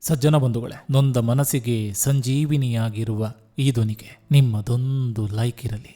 ಸಜ್ಜನ ಬಂಧುಗಳೇ, ನೊಂದ ಮನಸ್ಸಿಗೆ ಸಂಜೀವಿನಿಯಾಗಿರುವ ಈ ಧ್ವನಿಗೆ ನಿಮ್ಮದೊಂದು ಲೈಕ್ ಇರಲಿ.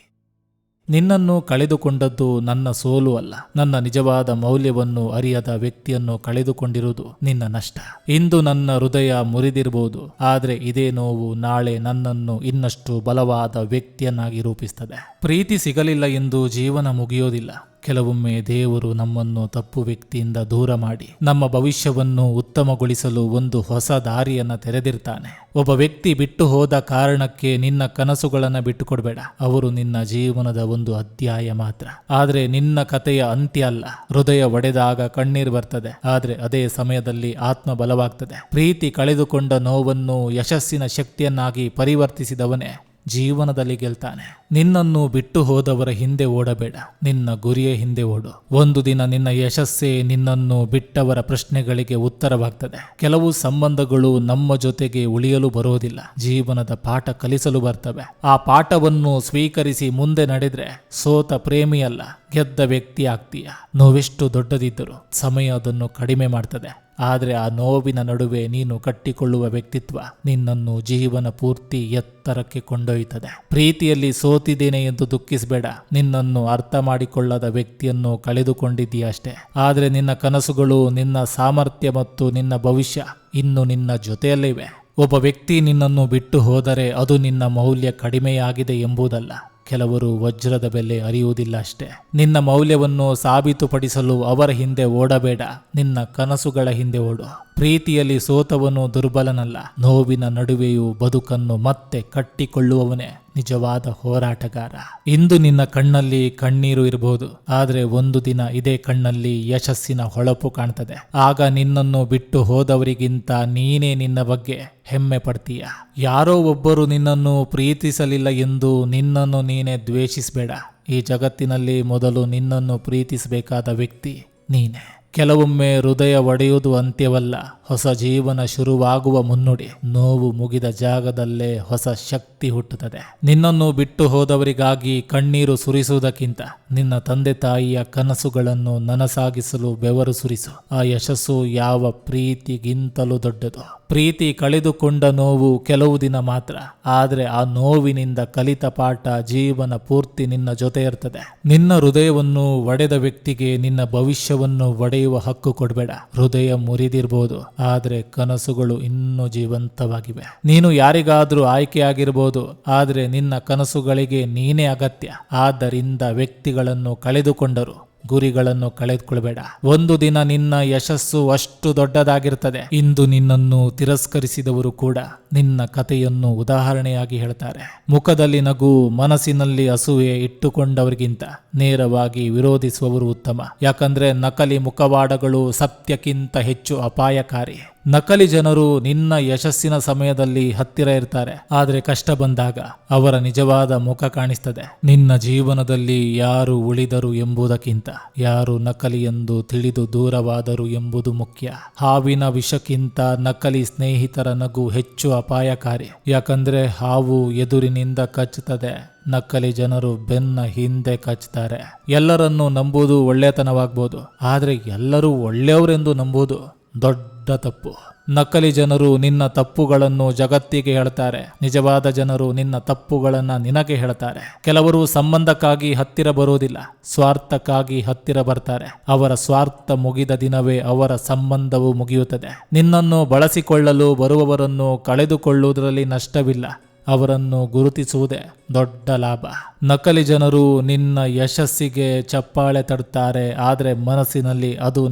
ನಿನ್ನನ್ನು ಕಳೆದುಕೊಂಡದ್ದು ನನ್ನ ಸೋಲು ಅಲ್ಲ. ನನ್ನ ನಿಜವಾದ ಮೌಲ್ಯವನ್ನು ಅರಿಯದ ವ್ಯಕ್ತಿಯನ್ನು ಕಳೆದುಕೊಂಡಿರುವುದು ನಿನ್ನ ನಷ್ಟ. ಇಂದು ನನ್ನ ಹೃದಯ ಮುರಿದಿರಬಹುದು, ಆದರೆ ಇದೇ ನೋವು ನಾಳೆ ನನ್ನನ್ನು ಇನ್ನಷ್ಟು ಬಲವಾದ ವ್ಯಕ್ತಿಯನ್ನಾಗಿ ರೂಪಿಸುತ್ತದೆ. ಪ್ರೀತಿ ಸಿಗಲಿಲ್ಲ ಎಂದು ಜೀವನ ಮುಗಿಯೋದಿಲ್ಲ. ಕೆಲವೊಮ್ಮೆ ದೇವರು ನಮ್ಮನ್ನು ತಪ್ಪು ವ್ಯಕ್ತಿಯಿಂದ ದೂರ ಮಾಡಿ ನಮ್ಮ ಭವಿಷ್ಯವನ್ನು ಉತ್ತಮಗೊಳಿಸಲು ಒಂದು ಹೊಸ ದಾರಿಯನ್ನು ತೆರೆದಿರ್ತಾನೆ. ಒಬ್ಬ ವ್ಯಕ್ತಿ ಬಿಟ್ಟು ಹೋದ ಕಾರಣಕ್ಕೆ ನಿನ್ನ ಕನಸುಗಳನ್ನು ಬಿಟ್ಟುಕೊಡ್ಬೇಡ. ಅವರು ನಿನ್ನ ಜೀವನದ ಒಂದು ಅಧ್ಯಾಯ ಮಾತ್ರ. ಆದರೆ ನಿನ್ನ ಕಥೆಯ ಅಂತ್ಯ ಅಲ್ಲ. ಹೃದಯ ಒಡೆದಾಗ ಕಣ್ಣೀರು ಬರ್ತದೆ, ಆದರೆ ಅದೇ ಸಮಯದಲ್ಲಿ ಆತ್ಮ ಬಲವಾಗ್ತದೆ. ಪ್ರೀತಿ ಕಳೆದುಕೊಂಡ ನೋವನ್ನು ಯಶಸ್ಸಿನ ಶಕ್ತಿಯನ್ನಾಗಿ ಪರಿವರ್ತಿಸಿದವನೇ ಜೀವನದಲ್ಲಿ ಗೆಲ್ತಾನೆ. ನಿನ್ನನ್ನು ಬಿಟ್ಟು ಹೋದವರ ಹಿಂದೆ ಓಡಬೇಡ, ನಿನ್ನ ಗುರಿಯೇ ಹಿಂದೆ ಓಡು. ಒಂದು ದಿನ ನಿನ್ನ ಯಶಸ್ಸೇ ನಿನ್ನನ್ನು ಬಿಟ್ಟವರ ಪ್ರಶ್ನೆಗಳಿಗೆ ಉತ್ತರವಾಗ್ತದೆ. ಕೆಲವು ಸಂಬಂಧಗಳು ನಮ್ಮ ಜೊತೆಗೆ ಉಳಿಯಲು ಬರೋದಿಲ್ಲ, ಜೀವನದ ಪಾಠ ಕಲಿಸಲು ಬರ್ತವೆ. ಆ ಪಾಠವನ್ನು ಸ್ವೀಕರಿಸಿ ಮುಂದೆ ನಡೆದ್ರೆ ಸೋತ ಪ್ರೇಮಿಯಲ್ಲ, ಗೆದ್ದ ವ್ಯಕ್ತಿ ಆಗ್ತೀಯ. ನೋವೆಷ್ಟು ದೊಡ್ಡದಿದ್ದರೂ ಸಮಯ ಅದನ್ನು ಕಡಿಮೆ ಮಾಡ್ತದೆ. ಆದರೆ ಆ ನೋವಿನ ನಡುವೆ ನೀನು ಕಟ್ಟಿಕೊಳ್ಳುವ ವ್ಯಕ್ತಿತ್ವ ನಿನ್ನನ್ನು ಜೀವನ ಪೂರ್ತಿ ಎತ್ತರಕ್ಕೆ ಕೊಂಡೊಯ್ಯುತ್ತದೆ. ಪ್ರೀತಿಯಲ್ಲಿ ಸೋತಿದ್ದೇನೆ ಎಂದು ದುಃಖಿಸಬೇಡ. ನಿನ್ನನ್ನು ಅರ್ಥ ಮಾಡಿಕೊಳ್ಳದ ವ್ಯಕ್ತಿಯನ್ನು ಕಳೆದುಕೊಂಡಿದ್ದೀಯ ಅಷ್ಟೇ. ಆದರೆ ನಿನ್ನ ಕನಸುಗಳು, ನಿನ್ನ ಸಾಮರ್ಥ್ಯ ಮತ್ತು ನಿನ್ನ ಭವಿಷ್ಯ ಇನ್ನು ನಿನ್ನ ಜೊತೆಯಲ್ಲಿವೆ. ಒಬ್ಬ ವ್ಯಕ್ತಿ ನಿನ್ನನ್ನು ಬಿಟ್ಟು ಹೋದರೆ ಅದು ನಿನ್ನ ಮೌಲ್ಯ ಕಡಿಮೆಯಾಗಿದೆ ಎಂಬುದಲ್ಲ. ಕೆಲವರು ವಜ್ರದ ಬೆಲೆ ಅರಿಯುವುದಿಲ್ಲ ಅಷ್ಟೇ. ನಿನ್ನ ಮೌಲ್ಯವನ್ನು ಸಾಬೀತುಪಡಿಸಲು ಅವರ ಹಿಂದೆ ಓಡಬೇಡ, ನಿನ್ನ ಕನಸುಗಳ ಹಿಂದೆ ಓಡು. ಪ್ರೀತಿಯಲ್ಲಿ ಸೋತವನು ದುರ್ಬಲನಲ್ಲ, ನೋವಿನ ನಡುವೆಯೂ ಬದುಕನ್ನು ಮತ್ತೆ ಕಟ್ಟಿಕೊಳ್ಳುವವನೇ ನಿಜವಾದ ಹೋರಾಟಗಾರ. ಇಂದು ನಿನ್ನ ಕಣ್ಣಲ್ಲಿ ಕಣ್ಣೀರು ಇರಬಹುದು, ಆದರೆ ಒಂದು ದಿನ ಇದೇ ಕಣ್ಣಲ್ಲಿ ಯಶಸ್ಸಿನ ಹೊಳಪು ಕಾಣ್ತದೆ. ಆಗ ನಿನ್ನನ್ನು ಬಿಟ್ಟು ಹೋದವರಿಗಿಂತ ನೀನೇ ನಿನ್ನ ಬಗ್ಗೆ ಹೆಮ್ಮೆ ಪಡ್ತೀಯ. ಯಾರೋ ಒಬ್ಬರು ನಿನ್ನನ್ನು ಪ್ರೀತಿಸಲಿಲ್ಲ ಎಂದು ನಿನ್ನನ್ನು ನೀನೇ ದ್ವೇಷಿಸಬೇಡ. ಈ ಜಗತ್ತಿನಲ್ಲಿ ಮೊದಲು ನಿನ್ನನ್ನು ಪ್ರೀತಿಸಬೇಕಾದ ವ್ಯಕ್ತಿ ನೀನೇ. ಕೆಲವೊಮ್ಮೆ ಹೃದಯ ಒಡೆಯುವುದು ಅಂತ್ಯವಲ್ಲ, ಹೊಸ ಜೀವನ ಶುರುವಾಗುವ ಮುನ್ನುಡಿ. ನೋವು ಮುಗಿದ ಜಾಗದಲ್ಲೇ ಹೊಸ ಶಕ್ತಿ ಹುಟ್ಟುತ್ತದೆ. ನಿನ್ನನ್ನು ಬಿಟ್ಟು ಹೋದವರಿಗಾಗಿ ಕಣ್ಣೀರು ಸುರಿಸುವುದಕ್ಕಿಂತ ನಿನ್ನ ತಂದೆ ತಾಯಿಯ ಕನಸುಗಳನ್ನು ನನಸಾಗಿಸಲು ಬೆವರು ಸುರಿಸು. ಆ ಯಶಸ್ಸು ಯಾವ ಪ್ರೀತಿಗಿಂತಲೂ ದೊಡ್ಡದು. ಪ್ರೀತಿ ಕಳೆದುಕೊಂಡ ನೋವು ಕೆಲವು ದಿನ ಮಾತ್ರ, ಆದರೆ ಆ ನೋವಿನಿಂದ ಕಲಿತ ಪಾಠ ಜೀವನ ಪೂರ್ತಿ ನಿನ್ನ ಜೊತೆ ಇರ್ತದೆ. ನಿನ್ನ ಹೃದಯವನ್ನು ಒಡೆದ ವ್ಯಕ್ತಿಗೆ ನಿನ್ನ ಭವಿಷ್ಯವನ್ನು ಒಡೆಯುವ ಹಕ್ಕು ಕೊಡಬೇಡ. ಹೃದಯ ಮುರಿದಿರ್ಬೋದು, ಆದರೆ ಕನಸುಗಳು ಇನ್ನೂ ಜೀವಂತವಾಗಿವೆ. ನೀನು ಯಾರಿಗಾದ್ರೂ ಆಯ್ಕೆಯಾಗಿರ್ಬೋದು, ಆದರೆ ನಿನ್ನ ಕನಸುಗಳಿಗೆ ನೀನೇ ಅಗತ್ಯ. ಆದ್ದರಿಂದ ವ್ಯಕ್ತಿಗಳನ್ನು ಕಳೆದುಕೊಂಡರು ಗುರಿಗಳನ್ನು ಕಳೆದುಕೊಳ್ಬೇಡ. ಒಂದು ದಿನ ನಿನ್ನ ಯಶಸ್ಸು ಅಷ್ಟು ದೊಡ್ಡದಾಗಿರ್ತದೆ. ಇಂದು ನಿನ್ನನ್ನು ತಿರಸ್ಕರಿಸಿದವರು ಕೂಡ ನಿನ್ನ ಕಥೆಯನ್ನು ಉದಾಹರಣೆಯಾಗಿ ಹೇಳ್ತಾರೆ. ಮುಖದಲ್ಲಿ ನಗು, ಮನಸ್ಸಿನಲ್ಲಿ ಅಸೂಯೆ ಇಟ್ಟುಕೊಂಡವರಿಗಿಂತ ನೇರವಾಗಿ ವಿರೋಧಿಸುವವರು ಉತ್ತಮ. ಯಾಕಂದ್ರೆ ನಕಲಿ ಮುಖವಾಡಗಳು ಸತ್ಯಕ್ಕಿಂತ ಹೆಚ್ಚು ಅಪಾಯಕಾರಿ. ನಕಲಿ ಜನರು ನಿನ್ನ ಯಶಸ್ಸಿನ ಸಮಯದಲ್ಲಿ ಹತ್ತಿರ ಇರ್ತಾರೆ, ಆದರೆ ಕಷ್ಟ ಬಂದಾಗ ಅವರ ನಿಜವಾದ ಮುಖ ಕಾಣಿಸ್ತದೆ. ನಿನ್ನ ಜೀವನದಲ್ಲಿ ಯಾರು ಉಳಿದರು ಎಂಬುದಕ್ಕಿಂತ ಯಾರು ನಕಲಿ ಎಂದು ತಿಳಿದು ದೂರವಾದರು ಎಂಬುದು ಮುಖ್ಯ. ಹಾವಿನ ವಿಷಕ್ಕಿಂತ ನಕಲಿ ಸ್ನೇಹಿತರ ನಗು ಹೆಚ್ಚು ಅಪಾಯಕಾರಿ. ಯಾಕಂದ್ರೆ ಹಾವು ಎದುರಿನಿಂದ ಕಚ್ಚುತ್ತದೆ, ನಕಲಿ ಜನರು ಬೆನ್ನ ಹಿಂದೆ ಕಚ್ಚುತ್ತಾರೆ. ಎಲ್ಲರನ್ನು ನಂಬುವುದು ಒಳ್ಳೆತನವಾಗಬಹುದು, ಆದರೆ ಎಲ್ಲರೂ ಒಳ್ಳೆಯವರೆಂದು ನಂಬುವುದು ದೊಡ್ಡ ತಪ್ಪು. ನಕಲಿ ಜನರು ನಿನ್ನ ತಪ್ಪುಗಳನ್ನು ಜಗತ್ತಿಗೆ ಹೇಳ್ತಾರೆ, ನಿಜವಾದ ಜನರು ನಿನ್ನ ತಪ್ಪುಗಳನ್ನು ನಿನಗೆ ಹೇಳ್ತಾರೆ. ಕೆಲವರು ಸಂಬಂಧಕ್ಕಾಗಿ ಹತ್ತಿರ ಬರುವುದಿಲ್ಲ, ಸ್ವಾರ್ಥಕ್ಕಾಗಿ ಹತ್ತಿರ ಬರ್ತಾರೆ. ಅವರ ಸ್ವಾರ್ಥ ಮುಗಿದ ದಿನವೇ ಅವರ ಸಂಬಂಧವು ಮುಗಿಯುತ್ತದೆ. ನಿನ್ನನ್ನು ಬಳಸಿಕೊಳ್ಳಲು ಬರುವವರನ್ನು ಕಳೆದುಕೊಳ್ಳುವುದರಲ್ಲಿ ನಷ್ಟವಿಲ್ಲ, ಅವರನ್ನು ಗುರುತಿಸುವುದೇ ದೊಡ್ಡ ಲಾಭ. ನಕಲಿ ಜನರು ನಿನ್ನ ಯಶಸ್ಸಿಗೆ ಚಪ್ಪಾಳೆ ತಡುತ್ತಾರೆ, ಆದರೆ ಮನಸ್ಸಿನಲ್ಲಿ ಅದು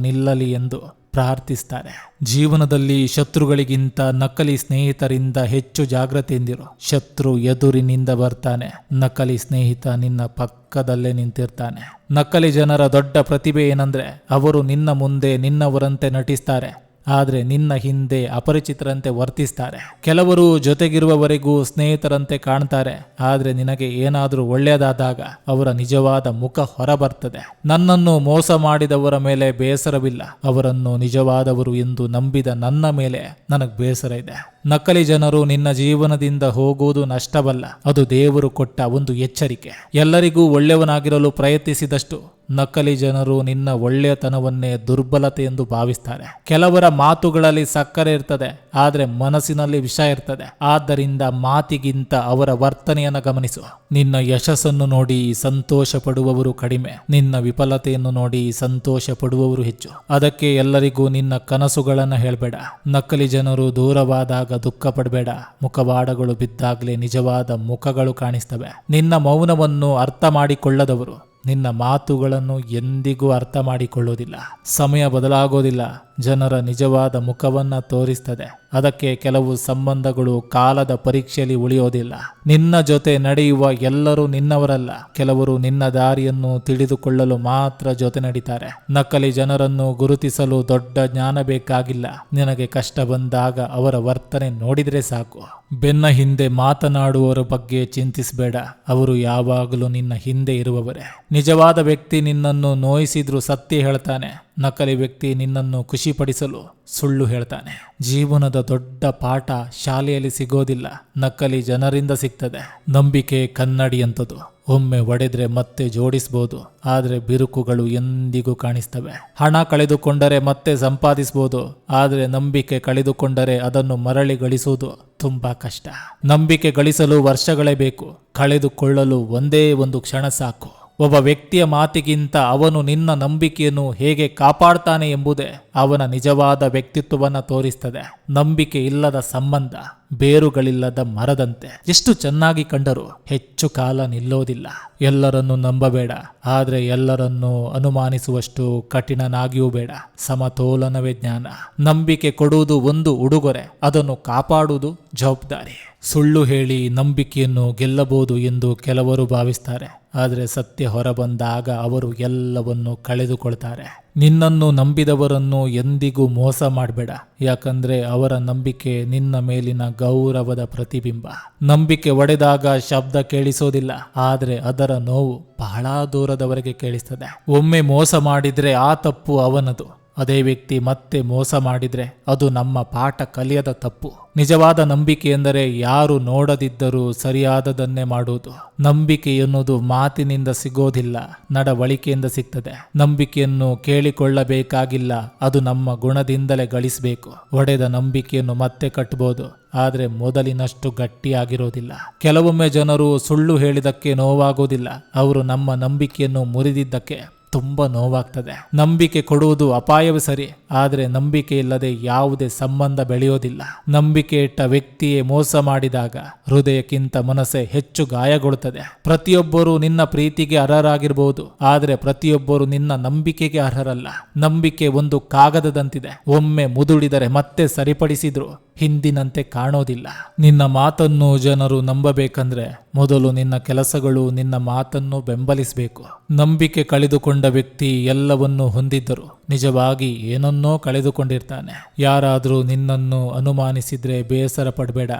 ನಿಲ್ಲಲಿ ಎಂದು ಪ್ರಾರ್ಥಿಸ್ತಾರೆ. ಜೀವನದಲ್ಲಿ ಶತ್ರುಗಳಿಗಿಂತ ನಕಲಿ ಸ್ನೇಹಿತರಿಂದ ಹೆಚ್ಚು ಜಾಗ್ರತೆಯಿಂದಿರು. ಶತ್ರು ಎದುರಿನಿಂದ ಬರ್ತಾನೆ, ನಕಲಿ ಸ್ನೇಹಿತ ನಿನ್ನ ಪಕ್ಕದಲ್ಲೇ ನಿಂತಿರ್ತಾನೆ. ನಕಲಿ ಜನರ ದೊಡ್ಡ ಪ್ರತಿಭೆ ಏನಂದ್ರೆ ಅವರು ನಿನ್ನ ಮುಂದೆ ನಿನ್ನವರಂತೆ ನಟಿಸ್ತಾರೆ, ಆದರೆ ನಿನ್ನ ಹಿಂದೆ ಅಪರಿಚಿತರಂತೆ ವರ್ತಿಸ್ತಾರೆ. ಕೆಲವರು ಜೊತೆಗಿರುವವರೆಗೂ ಸ್ನೇಹಿತರಂತೆ ಕಾಣ್ತಾರೆ, ಆದರೆ ನಿನಗೆ ಏನಾದರೂ ಒಳ್ಳೆಯದಾದಾಗ ಅವರ ನಿಜವಾದ ಮುಖ ಹೊರಬರ್ತದೆ. ನನ್ನನ್ನು ಮೋಸ ಮಾಡಿದವರ ಮೇಲೆ ಬೇಸರವಿಲ್ಲ, ಅವರನ್ನು ನಿಜವಾದವರು ಎಂದು ನಂಬಿದ ನನ್ನ ಮೇಲೆ ನನಗೆ ಬೇಸರ ಇದೆ. ನಕಲಿ ಜನರು ನಿನ್ನ ಜೀವನದಿಂದ ಹೋಗುವುದು ನಷ್ಟವಲ್ಲ, ಅದು ದೇವರು ಕೊಟ್ಟ ಒಂದು ಎಚ್ಚರಿಕೆ. ಎಲ್ಲರಿಗೂ ಒಳ್ಳೆಯವನಾಗಿರಲು ಪ್ರಯತ್ನಿಸಿದಷ್ಟು ನಕಲಿ ಜನರು ನಿನ್ನ ಒಳ್ಳೆಯತನವನ್ನೇ ದುರ್ಬಲತೆ ಎಂದು ಭಾವಿಸ್ತಾರೆ. ಕೆಲವರ ಮಾತುಗಳಲ್ಲಿ ಸಕ್ಕರೆ ಇರ್ತದೆ, ಆದರೆ ಮನಸ್ಸಿನಲ್ಲಿ ವಿಷ ಇರ್ತದೆ. ಆದ್ದರಿಂದ ಮಾತಿಗಿಂತ ಅವರ ವರ್ತನೆಯನ್ನು ಗಮನಿಸು. ನಿನ್ನ ಯಶಸ್ಸನ್ನು ನೋಡಿ ಸಂತೋಷ ಪಡುವವರು ಕಡಿಮೆ, ನಿನ್ನ ವಿಫಲತೆಯನ್ನು ನೋಡಿ ಸಂತೋಷ ಪಡುವವರು ಹೆಚ್ಚು. ಅದಕ್ಕೆ ಎಲ್ಲರಿಗೂ ನಿನ್ನ ಕನಸುಗಳನ್ನು ಹೇಳಬೇಡ. ನಕಲಿ ಜನರು ದೂರವಾದಾಗ ದುಃಖ ಪಡಬೇಡ. ಮುಖವಾಡಗಳು ಬಿದ್ದಾಗಲೇ ನಿಜವಾದ ಮುಖಗಳು ಕಾಣಿಸ್ತವೆ. ನಿನ್ನ ಮೌನವನ್ನು ಅರ್ಥ ಮಾಡಿಕೊಳ್ಳದವರು ನಿನ್ನ ಮಾತುಗಳನ್ನು ಎಂದಿಗೂ ಅರ್ಥ ಮಾಡಿಕೊಳ್ಳುವುದಿಲ್ಲ. ಸಮಯ ಬದಲಾಗೋದಿಲ್ಲ, ಜನರ ನಿಜವಾದ ಮುಖವನ್ನ ತೋರಿಸ್ತದೆ. ಅದಕ್ಕೆ ಕೆಲವು ಸಂಬಂಧಗಳು ಕಾಲದ ಪರೀಕ್ಷೆಯಲ್ಲಿ ಉಳಿಯೋದಿಲ್ಲ. ನಿನ್ನ ಜೊತೆ ನಡೆಯುವ ಎಲ್ಲರೂ ನಿನ್ನವರಲ್ಲ. ಕೆಲವರು ನಿನ್ನ ದಾರಿಯನ್ನು ತಿಳಿದುಕೊಳ್ಳಲು ಮಾತ್ರ ಜೊತೆ ನಡೀತಾರೆ. ನಕಲಿ ಜನರನ್ನು ಗುರುತಿಸಲು ದೊಡ್ಡ ಜ್ಞಾನ ಬೇಕಾಗಿಲ್ಲ. ನಿನಗೆ ಕಷ್ಟ ಬಂದಾಗ ಅವರ ವರ್ತನೆ ನೋಡಿದ್ರೆ ಸಾಕು. ಬೆನ್ನ ಹಿಂದೆ ಮಾತನಾಡುವವರ ಬಗ್ಗೆ ಚಿಂತಿಸಬೇಡ. ಅವರು ಯಾವಾಗಲೂ ನಿನ್ನ ಹಿಂದೆ ಇರುವವರೇ. ನಿಜವಾದ ವ್ಯಕ್ತಿ ನಿನ್ನನ್ನು ನೋಯಿಸಿದ್ರೂ ಸತ್ಯ ಹೇಳ್ತಾನೆ. ನಕಲಿ ವ್ಯಕ್ತಿ ನಿನ್ನನ್ನು ಖುಷಿಪಡಿಸಲು ಸುಳ್ಳು ಹೇಳ್ತಾನೆ. ಜೀವನದ ದೊಡ್ಡ ಪಾಠ ಶಾಲೆಯಲ್ಲಿ ಸಿಗೋದಿಲ್ಲ, ನಕಲಿ ಜನರಿಂದ ಸಿಗ್ತದೆ. ನಂಬಿಕೆ ಕನ್ನಡಿಯಂಥದ್ದು. ಒಮ್ಮೆ ಒಡೆದ್ರೆ ಮತ್ತೆ ಜೋಡಿಸ್ಬೋದು, ಆದರೆ ಬಿರುಕುಗಳು ಎಂದಿಗೂ ಕಾಣಿಸ್ತವೆ. ಹಣ ಕಳೆದುಕೊಂಡರೆ ಮತ್ತೆ ಸಂಪಾದಿಸಬಹುದು, ಆದರೆ ನಂಬಿಕೆ ಕಳೆದುಕೊಂಡರೆ ಅದನ್ನು ಮರಳಿ ಗಳಿಸುವುದು ತುಂಬಾ ಕಷ್ಟ. ನಂಬಿಕೆ ಗಳಿಸಲು ವರ್ಷಗಳೇ ಬೇಕು, ಕಳೆದುಕೊಳ್ಳಲು ಒಂದೇ ಒಂದು ಕ್ಷಣ ಸಾಕು. ಒಬ್ಬ ವ್ಯಕ್ತಿಯ ಮಾತಿಗಿಂತ ಅವನು ನಿನ್ನ ನಂಬಿಕೆಯನ್ನು ಹೇಗೆ ಕಾಪಾಡ್ತಾನೆ ಎಂಬುದೇ ಅವನ ನಿಜವಾದ ವ್ಯಕ್ತಿತ್ವವನ್ನು ತೋರಿಸ್ತದೆ. ನಂಬಿಕೆ ಇಲ್ಲದ ಸಂಬಂಧ ಬೇರುಗಳಿಲ್ಲದ ಮರದಂತೆ. ಎಷ್ಟು ಚೆನ್ನಾಗಿ ಕಂಡರೂ ಹೆಚ್ಚು ಕಾಲ ನಿಲ್ಲೋದಿಲ್ಲ. ಎಲ್ಲರನ್ನು ನಂಬಬೇಡ, ಆದರೆ ಎಲ್ಲರನ್ನು ಅನುಮಾನಿಸುವಷ್ಟು ಕಠಿಣನಾಗಿಯೂ ಬೇಡ. ಸಮತೋಲನವೇ ಜ್ಞಾನ. ನಂಬಿಕೆ ಕೊಡುವುದು ಒಂದು ಉಡುಗೊರೆ, ಅದನ್ನು ಕಾಪಾಡುವುದು ಜವಾಬ್ದಾರಿ. ಸುಳ್ಳು ಹೇಳಿ ನಂಬಿಕೆಯನ್ನು ಗೆಲ್ಲಬಹುದು ಎಂದು ಕೆಲವರು ಭಾವಿಸ್ತಾರೆ, ಆದರೆ ಸತ್ಯ ಹೊರಬಂದಾಗ ಅವರು ಎಲ್ಲವನ್ನು ಕಳೆದುಕೊಳ್ತಾರೆ. ನಿನ್ನನ್ನು ನಂಬಿದವರನ್ನು ಎಂದಿಗೂ ಮೋಸ ಮಾಡಬೇಡ, ಯಾಕಂದ್ರೆ ಅವರ ನಂಬಿಕೆ ನಿನ್ನ ಮೇಲಿನ ಗೌರವದ ಪ್ರತಿಬಿಂಬ. ನಂಬಿಕೆ ಒಡೆದಾಗ ಶಬ್ದ ಕೇಳಿಸೋದಿಲ್ಲ, ಆದರೆ ಅದರ ನೋವು ಬಹಳ ದೂರದವರೆಗೆ ಕೇಳಿಸ್ತದೆ. ಒಮ್ಮೆ ಮೋಸ ಮಾಡಿದ್ರೆ ಆ ತಪ್ಪು ಅವನದು. ಅದೇ ವ್ಯಕ್ತಿ ಮತ್ತೆ ಮೋಸ ಮಾಡಿದ್ರೆ ಅದು ನಮ್ಮ ಪಾಠ ಕಲಿಯದ ತಪ್ಪು. ನಿಜವಾದ ನಂಬಿಕೆ ಎಂದರೆ ಯಾರು ನೋಡದಿದ್ದರೂ ಸರಿಯಾದದನ್ನೇ ಮಾಡುವುದು. ನಂಬಿಕೆ ಎನ್ನುವುದು ಮಾತಿನಿಂದ ಸಿಗೋದಿಲ್ಲ, ನಡವಳಿಕೆಯಿಂದ ಸಿಗ್ತದೆ. ನಂಬಿಕೆಯನ್ನು ಕೇಳಿಕೊಳ್ಳಬೇಕಾಗಿಲ್ಲ, ಅದು ನಮ್ಮ ಗುಣದಿಂದಲೇ ಗಳಿಸಬೇಕು. ಒಡೆದ ನಂಬಿಕೆಯನ್ನು ಮತ್ತೆ ಕಟ್ಟಬಹುದು, ಆದರೆ ಮೊದಲಿನಷ್ಟು ಗಟ್ಟಿಯಾಗಿರೋದಿಲ್ಲ. ಕೆಲವೊಮ್ಮೆ ಜನರು ಸುಳ್ಳು ಹೇಳಿದಕ್ಕೆ ನೋವಾಗೋದಿಲ್ಲ, ಅವರು ನಮ್ಮ ನಂಬಿಕೆಯನ್ನು ಮುರಿದಿದ್ದಕ್ಕೆ ತುಂಬ ನೋವಾಗ್ತದೆ. ನಂಬಿಕೆ ಕೊಡುವುದು ಅಪಾಯವೇ ಸರಿ, ಆದರೆ ನಂಬಿಕೆ ಇಲ್ಲದೆ ಯಾವುದೇ ಸಂಬಂಧ ಬೆಳೆಯೋದಿಲ್ಲ. ನಂಬಿಕೆ ಇಟ್ಟ ವ್ಯಕ್ತಿಯೇ ಮೋಸ ಮಾಡಿದಾಗ ಹೃದಯಕ್ಕಿಂತ ಮನಸ್ಸೇ ಹೆಚ್ಚು ಗಾಯಗೊಳ್ಳುತ್ತದೆ. ಪ್ರತಿಯೊಬ್ಬರು ನಿನ್ನ ಪ್ರೀತಿಗೆ ಅರ್ಹರಾಗಿರಬಹುದು, ಆದರೆ ಪ್ರತಿಯೊಬ್ಬರು ನಿನ್ನ ನಂಬಿಕೆಗೆ ಅರ್ಹರಲ್ಲ. ನಂಬಿಕೆ ಒಂದು ಕಾಗದದಂತಿದೆ, ಒಮ್ಮೆ ಮುದುಡಿದರೆ ಮತ್ತೆ ಸರಿಪಡಿಸಿದ್ರು ಹಿಂದಿನಂತೆ ಕಾಣೋದಿಲ್ಲ. ನಿನ್ನ ಮಾತನ್ನು ಜನರು ನಂಬಬೇಕಂದ್ರೆ ಮೊದಲು ನಿನ್ನ ಕೆಲಸಗಳು ನಿನ್ನ ಮಾತನ್ನು ಬೆಂಬಲಿಸಬೇಕು. ನಂಬಿಕೆ ಕಳೆದುಕೊಂಡ ವ್ಯಕ್ತಿ ಎಲ್ಲವನ್ನೂ ಹೊಂದಿದ್ದರು ನಿಜವಾಗಿ ಏನನ್ನೋ ಕಳೆದುಕೊಂಡಿರ್ತಾನೆ. ಯಾರಾದರೂ ನಿನ್ನನ್ನು ಅನುಮಾನಿಸಿದ್ರೆ ಬೇಸರ ಪಡಬೇಡ,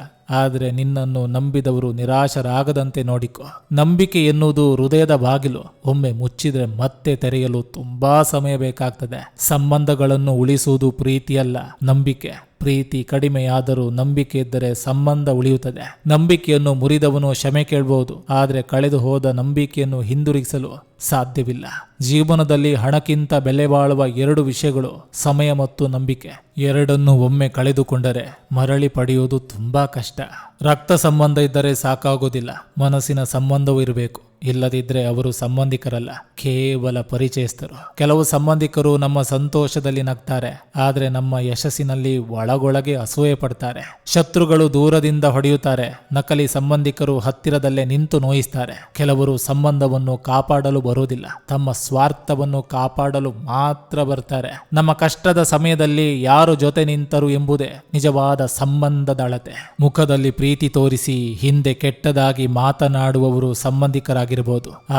ಆದರೆ ನಿನ್ನನ್ನು ನಂಬಿದವರು ನಿರಾಶರಾಗದಂತೆ ನೋಡಿಕೊ. ನಂಬಿಕೆ ಎನ್ನುವುದು ಹೃದಯದ ಬಾಗಿಲು, ಒಮ್ಮೆ ಮುಚ್ಚಿದ್ರೆ ಮತ್ತೆ ತೆರೆಯಲು ತುಂಬಾ ಸಮಯ ಬೇಕಾಗ್ತದೆ. ಸಂಬಂಧಗಳನ್ನು ಉಳಿಸುವುದು ಪ್ರೀತಿಯಲ್ಲ, ನಂಬಿಕೆ. ಪ್ರೀತಿ ಕಡಿಮೆಯಾದರೂ ನಂಬಿಕೆ ಇದ್ದರೆ ಸಂಬಂಧ ಉಳಿಯುತ್ತದೆ. ನಂಬಿಕೆಯನ್ನು ಮುರಿದವನು ಕ್ಷಮೆ ಕೇಳಬಹುದು, ಆದರೆ ಕಳೆದು ಹೋದ ನಂಬಿಕೆಯನ್ನು ಹಿಂದಿರುಗಿಸಲು ಸಾಧ್ಯವಿಲ್ಲ. ಜೀವನದಲ್ಲಿ ಹಣಕ್ಕಿಂತ ಬೆಲೆ ಬಾಳುವ ಎರಡು ವಿಷಯಗಳು ಸಮಯ ಮತ್ತು ನಂಬಿಕೆ. ಎರಡನ್ನು ಒಮ್ಮೆ ಕಳೆದುಕೊಂಡರೆ ಮರಳಿ ಪಡೆಯುವುದು ತುಂಬಾ ಕಷ್ಟ. ರಕ್ತ ಸಂಬಂಧ ಇದ್ದರೆ ಸಾಕಾಗೋದಿಲ್ಲ, ಮನಸ್ಸಿನ ಸಂಬಂಧವೂ ಇರಬೇಕು. ಇಲ್ಲದಿದ್ದರೆ ಅವರು ಸಂಬಂಧಿಕರಲ್ಲ, ಕೇವಲ ಪರಿಚಯಸ್ಥರು. ಕೆಲವು ಸಂಬಂಧಿಕರು ನಮ್ಮ ಸಂತೋಷದಲ್ಲಿ ನಗ್ತಾರೆ, ಆದರೆ ನಮ್ಮ ಯಶಸ್ಸಿನಲ್ಲಿ ಒಳಗೊಳಗೆ ಅಸೂಯೆ ಪಡ್ತಾರೆ. ಶತ್ರುಗಳು ದೂರದಿಂದ ಹೊಡೆಯುತ್ತಾರೆ, ನಕಲಿ ಸಂಬಂಧಿಕರು ಹತ್ತಿರದಲ್ಲೇ ನಿಂತು ನೋಯಿಸ್ತಾರೆ. ಕೆಲವರು ಸಂಬಂಧವನ್ನು ಕಾಪಾಡಲು ಬರುವುದಿಲ್ಲ, ತಮ್ಮ ಸ್ವಾರ್ಥವನ್ನು ಕಾಪಾಡಲು ಮಾತ್ರ ಬರ್ತಾರೆ. ನಮ್ಮ ಕಷ್ಟದ ಸಮಯದಲ್ಲಿ ಯಾರು ಜೊತೆ ನಿಂತರು ಎಂಬುದೇ ನಿಜವಾದ ಸಂಬಂಧದ ಅಳತೆ. ಮುಖದಲ್ಲಿ ಪ್ರೀತಿ ತೋರಿಸಿ ಹಿಂದೆ ಕೆಟ್ಟದಾಗಿ ಮಾತನಾಡುವವರು ಸಂಬಂಧಿಕರಾಗಿರಬಹುದು,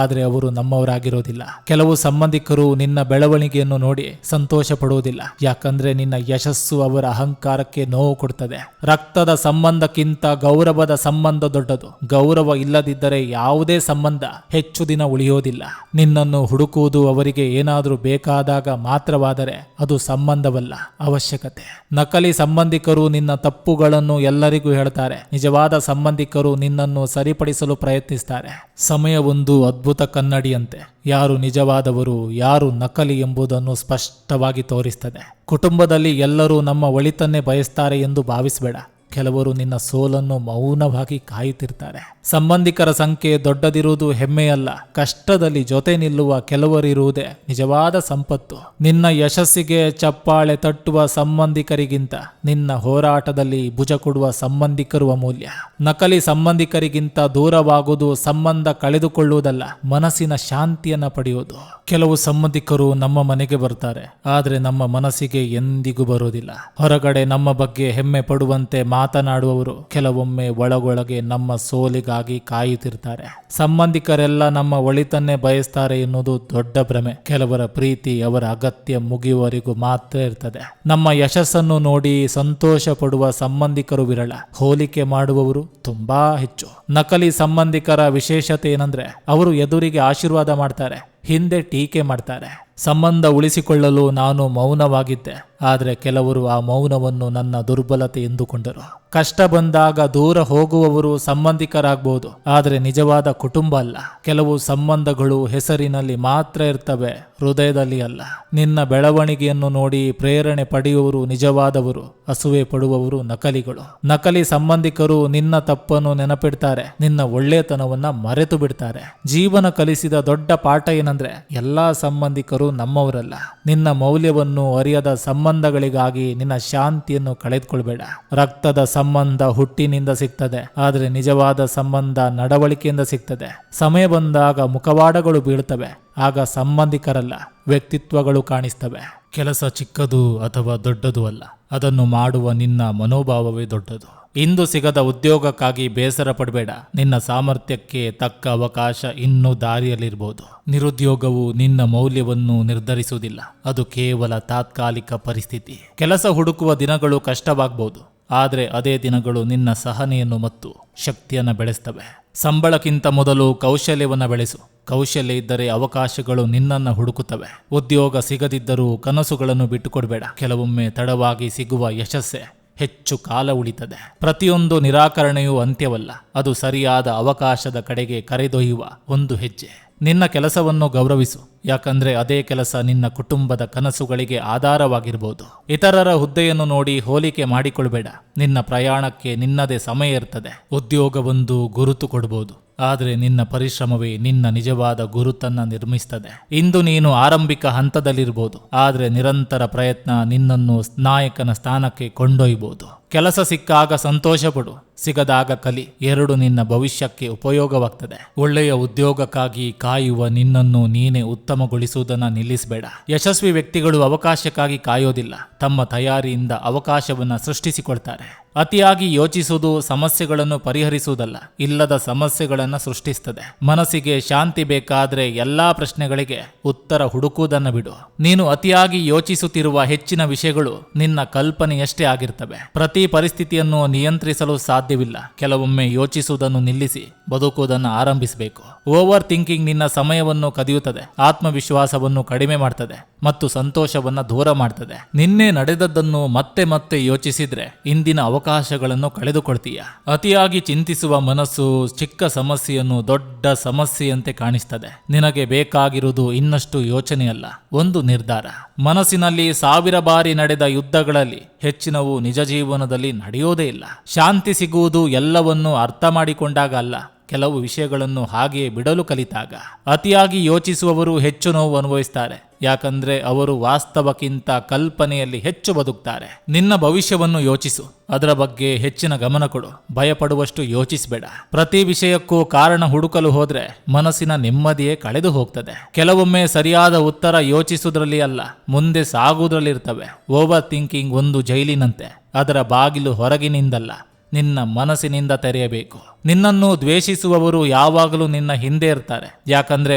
ಆದರೆ ಅವರು ನಮ್ಮವರಾಗಿರೋದಿಲ್ಲ. ಕೆಲವು ಸಂಬಂಧಿಕರು ನಿನ್ನ ಬೆಳವಣಿಗೆಯನ್ನು ನೋಡಿ ಸಂತೋಷ ಪಡುವುದಿಲ್ಲ, ಯಾಕಂದ್ರೆ ನಿನ್ನ ಯಶಸ್ಸು ಅವರ ಅಹಂಕಾರಕ್ಕೆ ನೋವು ಕೊಡುತ್ತದೆ. ರಕ್ತದ ಸಂಬಂಧಕ್ಕಿಂತ ಗೌರವದ ಸಂಬಂಧ ದೊಡ್ಡದು. ಗೌರವ ಇಲ್ಲದಿದ್ದರೆ ಯಾವುದೇ ಸಂಬಂಧ ಹೆಚ್ಚು ದಿನ ಉಳಿಯೋದಿಲ್ಲ. ನಿನ್ನನ್ನು ಹುಡುಕುವುದು ಅವರಿಗೆ ಏನಾದರೂ ಬೇಕಾದಾಗ ಮಾತ್ರವಾದರೆ ಅದು ಸಂಬಂಧವಲ್ಲ, ಅವಶ್ಯಕತೆ. ನಕಲಿ ಸಂಬಂಧಿಕರು ನಿನ್ನ ತಪ್ಪುಗಳನ್ನು ಎಲ್ಲರಿಗೂ ಹೇಳ್ತಾರೆ, ನಿಜವಾದ ಸಂಬಂಧಿಕರು ನಿನ್ನನ್ನು ಸರಿಪಡಿಸಲು ಪ್ರಯತ್ನಿಸ್ತಾರೆ. ಸಮಯ ಒಂದು ಅದ್ಭುತ ಕನ್ನಡಿಯಂತೆ ಯಾರು ನಿಜವಾದವರು ಯಾರು ನಕಲಿ ಎಂಬುದನ್ನು ಸ್ಪಷ್ಟವಾಗಿ ತೋರಿಸ್ತದೆ. ಕುಟುಂಬದಲ್ಲಿ ಎಲ್ಲರೂ ನಮ್ಮ ಒಳಿತನ್ನೇ ಬಯಸ್ತಾರೆ ಎಂದು ಭಾವಿಸಬೇಡ. ಕೆಲವರು ನಿನ್ನ ಸೋಲನ್ನು ಮೌನವಾಗಿ ಕಾಯುತ್ತಿರ್ತಾರೆ. ಸಂಬಂಧಿಕರ ಸಂಖ್ಯೆ ದೊಡ್ಡದಿರುವುದು ಹೆಮ್ಮೆಯಲ್ಲ, ಕಷ್ಟದಲ್ಲಿ ಜೊತೆ ನಿಲ್ಲುವ ಕೆಲವರಿರುವುದೇ ನಿಜವಾದ ಸಂಪತ್ತು. ನಿನ್ನ ಯಶಸ್ಸಿಗೆ ಚಪ್ಪಾಳೆ ತಟ್ಟುವ ಸಂಬಂಧಿಕರಿಗಿಂತ ನಿನ್ನ ಹೋರಾಟದಲ್ಲಿ ಭುಜ ಕೊಡುವ ಸಂಬಂಧಿಕರು ಅಮೂಲ್ಯ. ನಕಲಿ ಸಂಬಂಧಿಕರಿಗಿಂತ ದೂರವಾಗುವುದು ಸಂಬಂಧ ಕಳೆದುಕೊಳ್ಳುವುದಲ್ಲ, ಮನಸ್ಸಿನ ಶಾಂತಿಯನ್ನ ಪಡೆಯುವುದು. ಕೆಲವು ಸಂಬಂಧಿಕರು ನಮ್ಮ ಮನೆಗೆ ಬರ್ತಾರೆ, ಆದರೆ ನಮ್ಮ ಮನಸ್ಸಿಗೆ ಎಂದಿಗೂ ಬರುವುದಿಲ್ಲ. ಹೊರಗಡೆ ನಮ್ಮ ಬಗ್ಗೆ ಹೆಮ್ಮೆ ಪಡುವಂತೆ ಮಾತನಾಡುವವರು ಕೆಲವೊಮ್ಮೆ ಒಳಗೊಳಗೆ ನಮ್ಮ ಸೋಲಿಗಾಗಿ ಕಾಯುತ್ತಿರ್ತಾರೆ. ಸಂಬಂಧಿಕರೆಲ್ಲ ನಮ್ಮ ಒಳಿತನ್ನೇ ಬಯಸ್ತಾರೆ ಎನ್ನುವುದು ದೊಡ್ಡ ಭ್ರಮೆ. ಕೆಲವರ ಪ್ರೀತಿ ಅವರ ಅಗತ್ಯ ಮುಗಿಯುವವರೆಗೂ ಮಾತ್ರ ಇರ್ತದೆ. ನಮ್ಮ ಯಶಸ್ಸನ್ನು ನೋಡಿ ಸಂತೋಷ ಪಡುವ ಸಂಬಂಧಿಕರು ವಿರಳ, ಹೋಲಿಕೆ ಮಾಡುವವರು ತುಂಬಾ ಹೆಚ್ಚು. ನಕಲಿ ಸಂಬಂಧಿಕರ ವಿಶೇಷತೆ ಏನಂದ್ರೆ ಅವರು ಎದುರಿಗೆ ಆಶೀರ್ವಾದ ಮಾಡ್ತಾರೆ, ಹಿಂದೆ ಟೀಕೆ ಮಾಡ್ತಾರೆ. ಸಂಬಂಧ ಉಳಿಸಿಕೊಳ್ಳಲು ನಾನು ಮೌನವಾಗಿದ್ದೆ, ಆದರೆ ಕೆಲವರು ಆ ಮೌನವನ್ನು ನನ್ನ ದುರ್ಬಲತೆ ಎಂದುಕೊಂಡರು. ಕಷ್ಟ ಬಂದಾಗ ದೂರ ಹೋಗುವವರು ಸಂಬಂಧಿಕರಾಗಬಹುದು, ಆದರೆ ನಿಜವಾದ ಕುಟುಂಬ ಅಲ್ಲ. ಕೆಲವು ಸಂಬಂಧಗಳು ಹೆಸರಿನಲ್ಲಿ ಮಾತ್ರ ಇರ್ತವೆ, ಹೃದಯದಲ್ಲಿ ಅಲ್ಲ. ನಿನ್ನ ಬೆಳವಣಿಗೆಯನ್ನು ನೋಡಿ ಪ್ರೇರಣೆ ಪಡೆಯುವವರು ನಿಜವಾದವರು, ಅಸೂಯೆ ಪಡುವವರು ನಕಲಿಗಳು. ನಕಲಿ ಸಂಬಂಧಿಕರು ನಿನ್ನ ತಪ್ಪನ್ನು ನೆನಪಿಡ್ತಾರೆ, ನಿನ್ನ ಒಳ್ಳೆತನವನ್ನ ಮರೆತು ಬಿಡ್ತಾರೆ. ಜೀವನ ಕಲಿಸಿದ ದೊಡ್ಡ ಪಾಠ ಏನಂದ್ರೆ ಎಲ್ಲಾ ಸಂಬಂಧಿಕರು ನಮ್ಮವರಲ್ಲ. ನಿನ್ನ ಮೌಲ್ಯವನ್ನು ಅರಿಯದ ಸಂಬಂಧಗಳಿಗಾಗಿ ನಿನ್ನ ಶಾಂತಿಯನ್ನು ಕಳೆದುಕೊಳ್ಬೇಡ. ರಕ್ತದ ಸಂಬಂಧ ಹುಟ್ಟಿನಿಂದ ಸಿಗ್ತದೆ, ಆದರೆ ನಿಜವಾದ ಸಂಬಂಧ ನಡವಳಿಕೆಯಿಂದ ಸಿಗ್ತದೆ. ಸಮಯ ಬಂದಾಗ ಮುಖವಾಡಗಳು ಬೀಳ್ತವೆ, ಆಗ ಸಂಬಂಧಿಕರಲ್ಲ ವ್ಯಕ್ತಿತ್ವಗಳು ಕಾಣಿಸ್ತವೆ. ಕೆಲಸ ಚಿಕ್ಕದು ಅಥವಾ ದೊಡ್ಡದು ಅಲ್ಲ, ಅದನ್ನು ಮಾಡುವ ನಿನ್ನ ಮನೋಭಾವವೇ ದೊಡ್ಡದು. ಇಂದು ಸಿಗದ ಉದ್ಯೋಗಕ್ಕಾಗಿ ಬೇಸರ ಪಡಬೇಡ, ನಿನ್ನ ಸಾಮರ್ಥ್ಯಕ್ಕೆ ತಕ್ಕ ಅವಕಾಶ ಇನ್ನೂ ದಾರಿಯಲ್ಲಿರಬಹುದು. ನಿರುದ್ಯೋಗವು ನಿನ್ನ ಮೌಲ್ಯವನ್ನು ನಿರ್ಧರಿಸುವುದಿಲ್ಲ, ಅದು ಕೇವಲ ತಾತ್ಕಾಲಿಕ ಪರಿಸ್ಥಿತಿ. ಕೆಲಸ ಹುಡುಕುವ ದಿನಗಳು ಕಷ್ಟವಾಗಬಹುದು, ಆದರೆ ಅದೇ ದಿನಗಳು ನಿನ್ನ ಸಹನೆಯನ್ನು ಮತ್ತು ಶಕ್ತಿಯನ್ನು ಬೆಳೆಸ್ತವೆ. ಸಂಬಳಕ್ಕಿಂತ ಮೊದಲು ಕೌಶಲ್ಯವನ್ನು ಬೆಳೆಸು. ಕೌಶಲ್ಯ ಇದ್ದರೆ ಅವಕಾಶಗಳು ನಿನ್ನನ್ನು ಹುಡುಕುತ್ತವೆ. ಉದ್ಯೋಗ ಸಿಗದಿದ್ದರೂ ಕನಸುಗಳನ್ನು ಬಿಟ್ಟುಕೊಡಬೇಡ. ಕೆಲವೊಮ್ಮೆ ತಡವಾಗಿ ಸಿಗುವ ಯಶಸ್ಸೇ ಹೆಚ್ಚು ಕಾಲ ಉಳಿತದೆ. ಪ್ರತಿಯೊಂದು ನಿರಾಕರಣೆಯೂ ಅಂತ್ಯವಲ್ಲ, ಅದು ಸರಿಯಾದ ಅವಕಾಶದ ಕಡೆಗೆ ಕರೆದೊಯ್ಯುವ ಒಂದು ಹೆಜ್ಜೆ. ನಿನ್ನ ಕೆಲಸವನ್ನು ಗೌರವಿಸು, ಯಾಕಂದ್ರೆ ಅದೇ ಕೆಲಸ ನಿನ್ನ ಕುಟುಂಬದ ಕನಸುಗಳಿಗೆ ಆಧಾರವಾಗಿರಬಹುದು. ಇತರರ ಹುದ್ದೆಯನ್ನು ನೋಡಿ ಹೋಲಿಕೆ ಮಾಡಿಕೊಳ್ಬೇಡ. ನಿನ್ನ ಪ್ರಯಾಣಕ್ಕೆ ನಿನ್ನದೇ ಸಮಯ ಇರ್ತದೆ. ಉದ್ಯೋಗವೊಂದು ಗುರುತು ಕೊಡಬಹುದು, ಆದರೆ ನಿನ್ನ ಪರಿಶ್ರಮವೇ ನಿನ್ನ ನಿಜವಾದ ಗುರುತನ್ನ ನಿರ್ಮಿಸ್ತದೆ. ಇಂದು ನೀನು ಆರಂಭಿಕ ಹಂತದಲ್ಲಿರಬಹುದು, ಆದರೆ ನಿರಂತರ ಪ್ರಯತ್ನ ನಿನ್ನನ್ನು ನಾಯಕನ ಸ್ಥಾನಕ್ಕೆ ಕೊಂಡೊಯ್ಯಬಹುದು. ಕೆಲಸ ಸಿಕ್ಕಾಗ ಸಂತೋಷ ಪಡು, ಸಿಗದಾಗ ಕಲಿ. ಎರಡು ನಿನ್ನ ಭವಿಷ್ಯಕ್ಕೆ ಉಪಯೋಗವಾಗ್ತದೆ. ಒಳ್ಳೆಯ ಉದ್ಯೋಗಕ್ಕಾಗಿ ಕಾಯುವ ನಿನ್ನನ್ನು ನೀನೇ ಉತ್ತಮಗೊಳಿಸುವುದನ್ನು ನಿಲ್ಲಿಸಬೇಡ. ಯಶಸ್ವಿ ವ್ಯಕ್ತಿಗಳು ಅವಕಾಶಕ್ಕಾಗಿ ಕಾಯೋದಿಲ್ಲ, ತಮ್ಮ ತಯಾರಿಯಿಂದ ಅವಕಾಶವನ್ನು ಸೃಷ್ಟಿಸಿಕೊಳ್ತಾರೆ. ಅತಿಯಾಗಿ ಯೋಚಿಸುವುದು ಸಮಸ್ಯೆಗಳನ್ನು ಪರಿಹರಿಸುವುದಲ್ಲ, ಇಲ್ಲದ ಸಮಸ್ಯೆಗಳನ್ನು ಸೃಷ್ಟಿಸ್ತದೆ. ಮನಸ್ಸಿಗೆ ಶಾಂತಿ ಬೇಕಾದ್ರೆ ಎಲ್ಲಾ ಪ್ರಶ್ನೆಗಳಿಗೆ ಉತ್ತರ ಹುಡುಕುವುದನ್ನು ಬಿಡು. ನೀನು ಅತಿಯಾಗಿ ಯೋಚಿಸುತ್ತಿರುವ ಹೆಚ್ಚಿನ ವಿಷಯಗಳು ನಿನ್ನ ಕಲ್ಪನೆಯಷ್ಟೇ ಆಗಿರ್ತವೆ. ಪ್ರತಿ ಪರಿಸ್ಥಿತಿಯನ್ನು ನಿಯಂತ್ರಿಸಲು ಸಾಧ್ಯವಿಲ್ಲ. ಕೆಲವೊಮ್ಮೆ ಯೋಚಿಸುವುದನ್ನು ನಿಲ್ಲಿಸಿ ಬದುಕುವುದನ್ನು ಆರಂಭಿಸಬೇಕು. ಓವರ್ ಥಿಂಕಿಂಗ್ ನಿನ್ನ ಸಮಯವನ್ನು ಕದಿಯುತ್ತದೆ, ಆತ್ಮವಿಶ್ವಾಸವನ್ನು ಕಡಿಮೆ ಮಾಡ್ತದೆ ಮತ್ತು ಸಂತೋಷವನ್ನು ದೂರ ಮಾಡ್ತದೆ. ನಿನ್ನೆ ನಡೆದದ್ದನ್ನು ಮತ್ತೆ ಮತ್ತೆ ಯೋಚಿಸಿದ್ರೆ ಇಂದಿನ ಅವಕಾಶಗಳನ್ನು ಕಳೆದುಕೊಳ್ತೀಯ. ಅತಿಯಾಗಿ ಚಿಂತಿಸುವ ಮನಸ್ಸು ಚಿಕ್ಕ ಸಮಸ್ಯೆಯನ್ನು ದೊಡ್ಡ ಸಮಸ್ಯೆಯಂತೆ ಕಾಣಿಸ್ತದೆ. ನಿನಗೆ ಬೇಕಾಗಿರುವುದು ಇನ್ನಷ್ಟು ಯೋಚನೆಯಲ್ಲ, ಒಂದು ನಿರ್ಧಾರ. ಮನಸ್ಸಿನಲ್ಲಿ 1000 ಬಾರಿ ನಡೆದ ಯುದ್ಧಗಳಲ್ಲಿ ಹೆಚ್ಚಿನವು ನಿಜ ಜೀವನದಲ್ಲಿ ನಡೆಯೋದೇ ಇಲ್ಲ. ಶಾಂತಿ ಸಿಗುವುದು ಎಲ್ಲವನ್ನೂ ಅರ್ಥ ಮಾಡಿಕೊಂಡಾಗ ಅಲ್ಲ, ಕೆಲವು ವಿಷಯಗಳನ್ನು ಹಾಗೆಯೇ ಬಿಡಲು ಕಲಿತಾಗ. ಅತಿಯಾಗಿ ಯೋಚಿಸುವವರು ಹೆಚ್ಚು ನೋವು ಅನುಭವಿಸ್ತಾರೆ, ಯಾಕಂದ್ರೆ ಅವರು ವಾಸ್ತವಕ್ಕಿಂತ ಕಲ್ಪನೆಯಲ್ಲಿ ಹೆಚ್ಚು ಬದುಕ್ತಾರೆ. ನಿನ್ನ ಭವಿಷ್ಯವನ್ನು ಯೋಚಿಸು, ಅದರ ಬಗ್ಗೆ ಹೆಚ್ಚಿನ ಗಮನ ಕೊಡು. ಭಯಪಡುವಷ್ಟು ಯೋಚಿಸಬೇಡ. ಪ್ರತಿ ವಿಷಯಕ್ಕೂ ಕಾರಣ ಹುಡುಕಲು ಹೋದ್ರೆ ಮನಸ್ಸಿನ ನೆಮ್ಮದಿಯೇ ಕಳೆದು ಹೋಗ್ತದೆ. ಕೆಲವೊಮ್ಮೆ ಸರಿಯಾದ ಉತ್ತರ ಯೋಚಿಸುವುದರಲ್ಲಿ ಅಲ್ಲ, ಮುಂದೆ ಸಾಗುವುದರಲ್ಲಿರ್ತವೆ. ಓವರ್ ಥಿಂಕಿಂಗ್ ಒಂದು ಜೈಲಿನಂತೆ, ಅದರ ಬಾಗಿಲು ಹೊರಗಿನಿಂದಲ್ಲ, ನಿನ್ನ ಮನಸ್ಸಿನಿಂದ ತೆರೆಯಬೇಕು. ನಿನ್ನನ್ನು ದ್ವೇಷಿಸುವವರು ಯಾವಾಗಲೂ ನಿನ್ನ ಹಿಂದೆ ಇರ್ತಾರೆ, ಯಾಕಂದ್ರೆ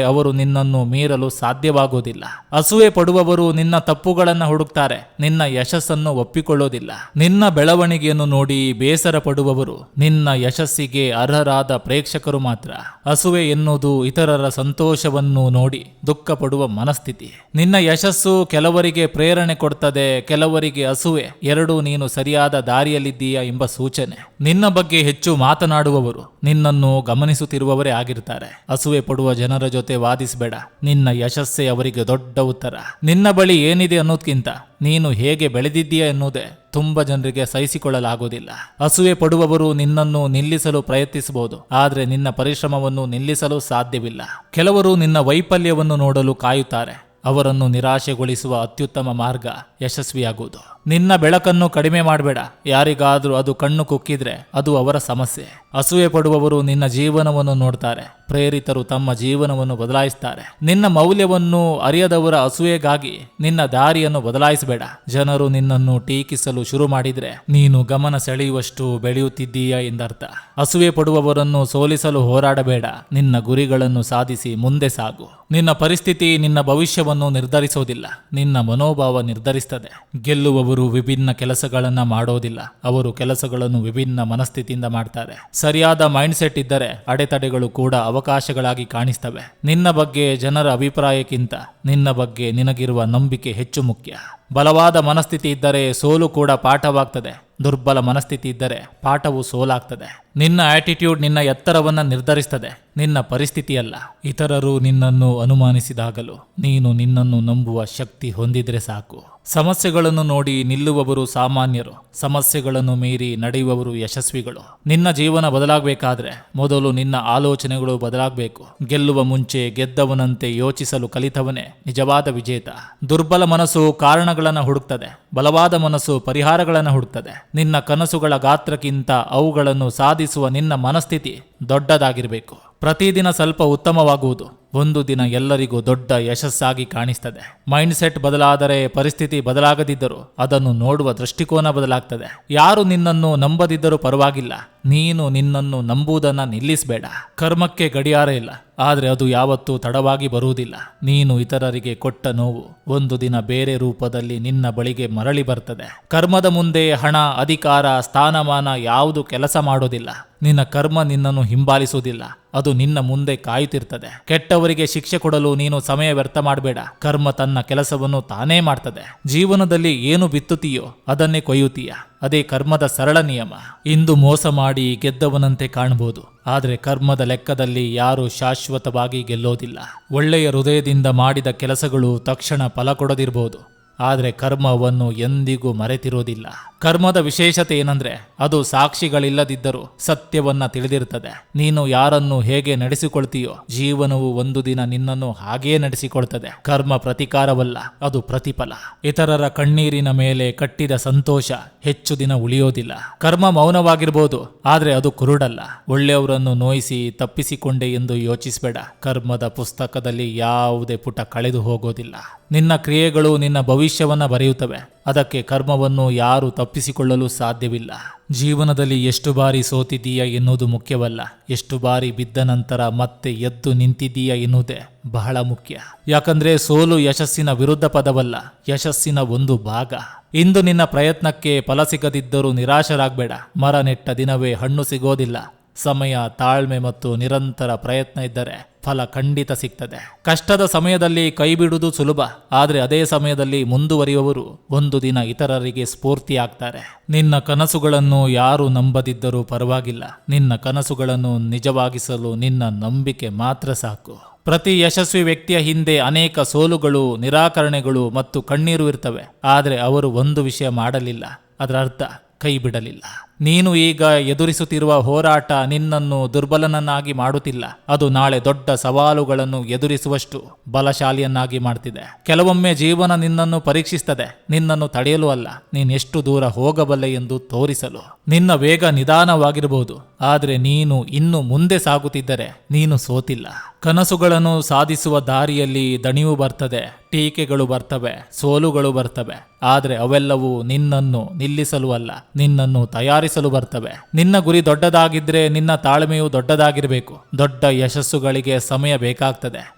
ಅವರು ನಿನ್ನನ್ನು ಮೀರಲು ಸಾಧ್ಯವಾಗುವುದಿಲ್ಲ. ಅಸೂಯೆ ಪಡುವವರು ನಿನ್ನ ತಪ್ಪುಗಳನ್ನು ಹುಡುಕ್ತಾರೆ, ನಿನ್ನ ಯಶಸ್ಸನ್ನು ಒಪ್ಪಿಕೊಳ್ಳೋದಿಲ್ಲ. ನಿನ್ನ ಬೆಳವಣಿಗೆಯನ್ನು ನೋಡಿ ಬೇಸರ ಪಡುವವರು ನಿನ್ನ ಯಶಸ್ಸಿಗೆ ಅರ್ಹರಾದ ಪ್ರೇಕ್ಷಕರು ಮಾತ್ರ. ಅಸೂಯೆ ಎನ್ನುವುದು ಇತರರ ಸಂತೋಷವನ್ನು ನೋಡಿ ದುಃಖ ಪಡುವ ಮನಸ್ಥಿತಿ. ನಿನ್ನ ಯಶಸ್ಸು ಕೆಲವರಿಗೆ ಪ್ರೇರಣೆ ಕೊಡ್ತದೆ, ಕೆಲವರಿಗೆ ಅಸೂಯೆ. ಎರಡೂ ನೀನು ಸರಿಯಾದ ದಾರಿಯಲ್ಲಿದ್ದೀಯಾ ಎಂಬ ಸೂಚನೆ. ನಿನ್ನ ಬಗ್ಗೆ ಹೆಚ್ಚು ಮಾತನಾಡುವವರು ನಿನ್ನನ್ನು ಗಮನಿಸುತ್ತಿರುವವರೇ ಆಗಿರ್ತಾರೆ. ಅಸೂಯೆ ಪಡುವ ಜನರ ಜೊತೆ ವಾದಿಸಬೇಡ. ನಿನ್ನ ಯಶಸ್ಸೇ ಅವರಿಗೆ ದೊಡ್ಡ ಉತ್ತರ. ನಿನ್ನ ಬಳಿ ಏನಿದೆ ಅನ್ನೋದ್ಕಿಂತ ನೀನು ಹೇಗೆ ಬೆಳೆದಿದ್ದೀಯ ಎನ್ನುವುದೇ ತುಂಬ ಜನರಿಗೆ ಸಹಿಸಿಕೊಳ್ಳಲಾಗುವುದಿಲ್ಲ. ಅಸೂಯೆ ಪಡುವವರು ನಿನ್ನನ್ನು ನಿಲ್ಲಿಸಲು ಪ್ರಯತ್ನಿಸಬಹುದು, ಆದರೆ ನಿನ್ನ ಪರಿಶ್ರಮವನ್ನು ನಿಲ್ಲಿಸಲು ಸಾಧ್ಯವಿಲ್ಲ. ಕೆಲವರು ನಿನ್ನ ವೈಫಲ್ಯವನ್ನು ನೋಡಲು ಕಾಯುತ್ತಾರೆ. ಅವರನ್ನು ನಿರಾಶೆಗೊಳಿಸುವ ಅತ್ಯುತ್ತಮ ಮಾರ್ಗ ಯಶಸ್ವಿಯಾಗುವುದು. ನಿನ್ನ ಬೆಳಕನ್ನು ಕಡಿಮೆ ಮಾಡಬೇಡ. ಯಾರಿಗಾದ್ರೂ ಅದು ಕಣ್ಣು ಕುಕ್ಕಿದ್ರೆ ಅದು ಅವರ ಸಮಸ್ಯೆ. ಅಸೂಯೆ ಪಡುವವರು ನಿನ್ನ ಜೀವನವನ್ನು ನೋಡ್ತಾರೆ. ಪ್ರೇರಿತರು ತಮ್ಮ ಜೀವನವನ್ನು ಬದಲಾಯಿಸ್ತಾರೆ. ನಿನ್ನ ಮೌಲ್ಯವನ್ನು ಅರಿಯದವರ ಅಸೂಯೆಗಾಗಿ ನಿನ್ನ ದಾರಿಯನ್ನು ಬದಲಾಯಿಸಬೇಡ. ಜನರು ನಿನ್ನನ್ನು ಟೀಕಿಸಲು ಶುರು ಮಾಡಿದ್ರೆ ನೀನು ಗಮನ ಸೆಳೆಯುವಷ್ಟು ಬೆಳೆಯುತ್ತಿದ್ದೀಯ ಎಂದರ್ಥ. ಅಸೂಯೆ ಪಡುವವರನ್ನು ಸೋಲಿಸಲು ಹೋರಾಡಬೇಡ. ನಿನ್ನ ಗುರಿಗಳನ್ನು ಸಾಧಿಸಿ ಮುಂದೆ ಸಾಗು. ನಿನ್ನ ಪರಿಸ್ಥಿತಿ ನಿನ್ನ ಭವಿಷ್ಯವನ್ನು ನಿರ್ಧರಿಸೋದಿಲ್ಲ, ನಿನ್ನ ಮನೋಭಾವ ನಿರ್ಧರಿಸ್ತದೆ. ಗೆಲ್ಲುವವರು ವಿಭಿನ್ನ ಕೆಲಸಗಳನ್ನ ಮಾಡೋದಿಲ್ಲ, ಅವರು ಕೆಲಸಗಳನ್ನು ವಿಭಿನ್ನ ಮನಸ್ಥಿತಿಯಿಂದ ಮಾಡ್ತಾರೆ. ಸರಿಯಾದ ಮೈಂಡ್ ಸೆಟ್ ಇದ್ದರೆ ಅಡೆತಡೆಗಳು ಕೂಡ ಅವಕಾಶಗಳಾಗಿ ಕಾಣಿಸ್ತವೆ. ನಿನ್ನ ಬಗ್ಗೆ ಜನರ ಅಭಿಪ್ರಾಯಕ್ಕಿಂತ ನಿನ್ನ ಬಗ್ಗೆ ನಿನಗಿರುವ ನಂಬಿಕೆ ಹೆಚ್ಚು ಮುಖ್ಯ. ಬಲವಾದ ಮನಸ್ಥಿತಿ ಇದ್ದರೆ ಸೋಲು ಕೂಡ ಪಾಠವಾಗ್ತದೆ. ದುರ್ಬಲ ಮನಸ್ಥಿತಿ ಇದ್ದರೆ ಪಾಠವು ಸೋಲಾಗ್ತದೆ. ನಿನ್ನ ಆಟಿಟ್ಯೂಡ್ ನಿನ್ನ ಎತ್ತರವನ್ನು ನಿರ್ಧರಿಸ್ತದೆ, ನಿನ್ನ ಪರಿಸ್ಥಿತಿಯಲ್ಲ. ಇತರರು ನಿನ್ನನ್ನು ಅನುಮಾನಿಸಿದಾಗಲೂ ನೀನು ನಿನ್ನನ್ನು ನಂಬುವ ಶಕ್ತಿ ಹೊಂದಿದ್ರೆ ಸಾಕು. ಸಮಸ್ಯೆಗಳನ್ನು ನೋಡಿ ನಿಲ್ಲುವವರು ಸಾಮಾನ್ಯರು, ಸಮಸ್ಯೆಗಳನ್ನು ಮೀರಿ ನಡೆಯುವವರು ಯಶಸ್ವಿಗಳು. ನಿನ್ನ ಜೀವನ ಬದಲಾಗಬೇಕಾದ್ರೆ ಮೊದಲು ನಿನ್ನ ಆಲೋಚನೆಗಳು ಬದಲಾಗಬೇಕು. ಗೆಲ್ಲುವ ಮುಂಚೆ ಗೆದ್ದವನಂತೆ ಯೋಚಿಸಲು ಕಲಿತವನೇ ನಿಜವಾದ ವಿಜೇತ. ದುರ್ಬಲ ಮನಸ್ಸು ಕಾರಣಗಳನ್ನು ಹುಡುಕ್ತದೆ, ಬಲವಾದ ಮನಸ್ಸು ಪರಿಹಾರಗಳನ್ನು ಹುಡುಕ್ತದೆ. ನಿನ್ನ ಕನಸುಗಳ ಗಾತ್ರಕ್ಕಿಂತ ಅವುಗಳನ್ನು ಸಾಧಿಸುವ ನಿನ್ನ ಮನಸ್ಥಿತಿ ದೊಡ್ಡದಾಗಿರಬೇಕು. ಪ್ರತಿದಿನ ಸ್ವಲ್ಪ ಉತ್ತಮವಾಗುವುದು ಒಂದು ದಿನ ಎಲ್ಲರಿಗೂ ದೊಡ್ಡ ಯಶಸ್ಸಾಗಿ ಕಾಣಿಸ್ತದೆ. ಮೈಂಡ್ ಸೆಟ್ ಬದಲಾದರೆ ಪರಿಸ್ಥಿತಿ ಬದಲಾಗದಿದ್ದರೂ ಅದನ್ನು ನೋಡುವ ದೃಷ್ಟಿಕೋನ ಬದಲಾಗ್ತದೆ. ಯಾರು ನಿನ್ನನ್ನು ನಂಬದಿದ್ದರೂ ಪರವಾಗಿಲ್ಲ, ನೀನು ನಿನ್ನನ್ನು ನಂಬುವುದನ್ನು ನಿಲ್ಲಿಸಬೇಡ. ಕರ್ಮಕ್ಕೆ ಗಡಿಯಾರ ಇಲ್ಲ, ಆದರೆ ಅದು ಯಾವತ್ತೂ ತಡವಾಗಿ ಬರುವುದಿಲ್ಲ. ನೀನು ಇತರರಿಗೆ ಕೊಟ್ಟ ನೋವು ಒಂದು ದಿನ ಬೇರೆ ರೂಪದಲ್ಲಿ ನಿನ್ನ ಬಳಿಗೆ ಮರಳಿ ಬರ್ತದೆ. ಕರ್ಮದ ಮುಂದೆ ಹಣ, ಅಧಿಕಾರ, ಸ್ಥಾನಮಾನ ಯಾವುದು ಕೆಲಸ ಮಾಡೋದಿಲ್ಲ. ನಿನ್ನ ಕರ್ಮ ನಿನ್ನನ್ನು ಹಿಂಬಾಲಿಸುವುದಿಲ್ಲ, ಅದು ನಿನ್ನ ಮುಂದೆ ಕಾಯುತ್ತಿರ್ತದೆ. ಕೆಟ್ಟವರಿಗೆ ಶಿಕ್ಷೆ ಕೊಡಲು ನೀನು ಸಮಯ ವ್ಯರ್ಥ ಮಾಡಬೇಡ. ಕರ್ಮ ತನ್ನ ಕೆಲಸವನ್ನು ತಾನೇ ಮಾಡ್ತದೆ. ಜೀವನದಲ್ಲಿ ಏನು ಬಿತ್ತುತ್ತೀಯೋ ಅದನ್ನೇ ಕೊಯ್ಯುತ್ತೀಯ, ಅದೇ ಕರ್ಮದ ಸರಳ ನಿಯಮ. ಇಂದು ಮೋಸ ಮಾಡಿ ಗೆದ್ದವನಂತೆ ಕಾಣಬಹುದು, ಆದರೆ ಕರ್ಮದ ಲೆಕ್ಕದಲ್ಲಿ ಯಾರು ಶಾಶ್ವತವಾಗಿ ಗೆಲ್ಲೋದಿಲ್ಲ. ಒಳ್ಳೆಯ ಹೃದಯದಿಂದ ಮಾಡಿದ ಕೆಲಸಗಳು ತಕ್ಷಣ ಫಲ ಕೊಡದಿರಬಹುದು, ಆದರೆ ಕರ್ಮವನ್ನು ಎಂದಿಗೂ ಮರೆತಿರೋದಿಲ್ಲ. ಕರ್ಮದ ವಿಶೇಷತೆ ಏನಂದ್ರೆ ಅದು ಸಾಕ್ಷಿಗಳಿಲ್ಲದಿದ್ದರೂ ಸತ್ಯವನ್ನ ತಿಳಿದಿರ್ತದೆ. ನೀನು ಯಾರನ್ನು ಹೇಗೆ ನಡೆಸಿಕೊಳ್ತೀಯೋ ಜೀವನವು ಒಂದು ದಿನ ನಿನ್ನನ್ನು ಹಾಗೇ ನಡೆಸಿಕೊಳ್ತದೆ. ಕರ್ಮ ಪ್ರತಿಕಾರವಲ್ಲ, ಅದು ಪ್ರತಿಫಲ. ಇತರರ ಕಣ್ಣೀರಿನ ಮೇಲೆ ಕಟ್ಟಿದ ಸಂತೋಷ ಹೆಚ್ಚು ದಿನ ಉಳಿಯೋದಿಲ್ಲ. ಕರ್ಮ ಮೌನವಾಗಿರ್ಬೋದು, ಆದ್ರೆ ಅದು ಕುರುಡಲ್ಲ. ಒಳ್ಳೆಯವರನ್ನು ನೋಯಿಸಿ ತಪ್ಪಿಸಿಕೊಂಡೆ ಎಂದು ಯೋಚಿಸಬೇಡ. ಕರ್ಮದ ಪುಸ್ತಕದಲ್ಲಿ ಯಾವುದೇ ಪುಟ ಕಳೆದು ಹೋಗೋದಿಲ್ಲ. ನಿನ್ನ ಕ್ರಿಯೆಗಳು ನಿನ್ನ ಭವಿಷ್ಯವನ್ನ ಬರೆಯುತ್ತವೆ. ಅದಕ್ಕೆ ಕರ್ಮವನ್ನು ಯಾರು ತಪ್ಪಿಸಿಕೊಳ್ಳಲು ಸಾಧ್ಯವಿಲ್ಲ. ಜೀವನದಲ್ಲಿ ಎಷ್ಟು ಬಾರಿ ಸೋತಿದ್ದೀಯ ಎನ್ನುವುದು ಮುಖ್ಯವಲ್ಲ, ಎಷ್ಟು ಬಾರಿ ಬಿದ್ದ ನಂತರ ಮತ್ತೆ ಎದ್ದು ನಿಂತಿದ್ದೀಯ ಎನ್ನುವುದೇ ಬಹಳ ಮುಖ್ಯ. ಯಾಕಂದ್ರೆ ಸೋಲು ಯಶಸ್ಸಿನ ವಿರುದ್ಧ ಪದವಲ್ಲ, ಯಶಸ್ಸಿನ ಒಂದು ಭಾಗ. ಇಂದು ನಿನ್ನ ಪ್ರಯತ್ನಕ್ಕೆ ಫಲ ಸಿಗದಿದ್ದರೂ ನಿರಾಶರಾಗಬೇಡ. ಮರ ನೆಟ್ಟ ದಿನವೇ ಹಣ್ಣು ಸಿಗೋದಿಲ್ಲ. ಸಮಯ, ತಾಳ್ಮೆ ಮತ್ತು ನಿರಂತರ ಪ್ರಯತ್ನ ಇದ್ದರೆ ಫಲ ಖಂಡಿತ ಸಿಗ್ತದೆ. ಕಷ್ಟದ ಸಮಯದಲ್ಲಿ ಕೈ ಬಿಡುವುದು ಸುಲಭ, ಆದರೆ ಅದೇ ಸಮಯದಲ್ಲಿ ಮುಂದುವರಿಯುವವರು ಒಂದು ದಿನ ಇತರರಿಗೆ ಸ್ಫೂರ್ತಿಯಾಗ್ತಾರೆ. ನಿನ್ನ ಕನಸುಗಳನ್ನು ಯಾರು ನಂಬದಿದ್ದರೂ ಪರವಾಗಿಲ್ಲ. ನಿನ್ನ ಕನಸುಗಳನ್ನು ನಿಜವಾಗಿಸಲು ನಿನ್ನ ನಂಬಿಕೆ ಮಾತ್ರ ಸಾಕು. ಪ್ರತಿ ಯಶಸ್ವಿ ವ್ಯಕ್ತಿಯ ಹಿಂದೆ ಅನೇಕ ಸೋಲುಗಳು, ನಿರಾಕರಣೆಗಳು ಮತ್ತು ಕಣ್ಣೀರು ಇರ್ತವೆ. ಆದರೆ ಅವರು ಒಂದು ವಿಷಯ ಮಾಡಲಿಲ್ಲ, ಅದರ ಅರ್ಥ ಕೈ ಬಿಡಲಿಲ್ಲ. ನೀನು ಈಗ ಎದುರಿಸುತ್ತಿರುವ ಹೋರಾಟ ನಿನ್ನನ್ನು ದುರ್ಬಲನನ್ನಾಗಿ ಮಾಡುತ್ತಿಲ್ಲ, ಅದು ನಾಳೆ ದೊಡ್ಡ ಸವಾಲುಗಳನ್ನು ಎದುರಿಸುವಷ್ಟು ಬಲಶಾಲಿಯನ್ನಾಗಿ ಮಾಡ್ತಿದೆ. ಕೆಲವೊಮ್ಮೆ ಜೀವನ ನಿನ್ನನ್ನು ಪರೀಕ್ಷಿಸ್ತದೆ, ನಿನ್ನನ್ನು ತಡೆಯಲು ಅಲ್ಲ, ನೀನೆಷ್ಟು ದೂರ ಹೋಗಬಲ್ಲೆ ಎಂದು ತೋರಿಸಲು. ನಿನ್ನ ವೇಗ ನಿಧಾನವಾಗಿರಬಹುದು, ಆದರೆ ನೀನು ಇನ್ನು ಮುಂದೆ ಸಾಗುತ್ತಿದ್ದರೆ ನೀನು ಸೋತಿಲ್ಲ. ಕನಸುಗಳನ್ನು ಸಾಧಿಸುವ ದಾರಿಯಲ್ಲಿ ದಣಿವು ಬರ್ತದೆ, ಟೀಕೆಗಳು ಬರ್ತವೆ, ಸೋಲುಗಳು ಬರ್ತವೆ. ಆದರೆ ಅವೆಲ್ಲವೂ ನಿನ್ನನ್ನು ನಿಲ್ಲಿಸಲು ಅಲ್ಲ, ನಿನ್ನನ್ನು ತಯಾರಿಸಲು ಬರ್ತವೆ. ನಿನ್ನ ಗುರಿ ದೊಡ್ಡದಾಗಿದ್ರೆ ನಿನ್ನ ತಾಳ್ಮೆಯು ದೊಡ್ಡದಾಗಿರಬೇಕು. ದೊಡ್ಡ ಯಶಸ್ಸುಗಳಿಗೆ ಸಮಯ ಬೇಕಾಗ್ತದೆ.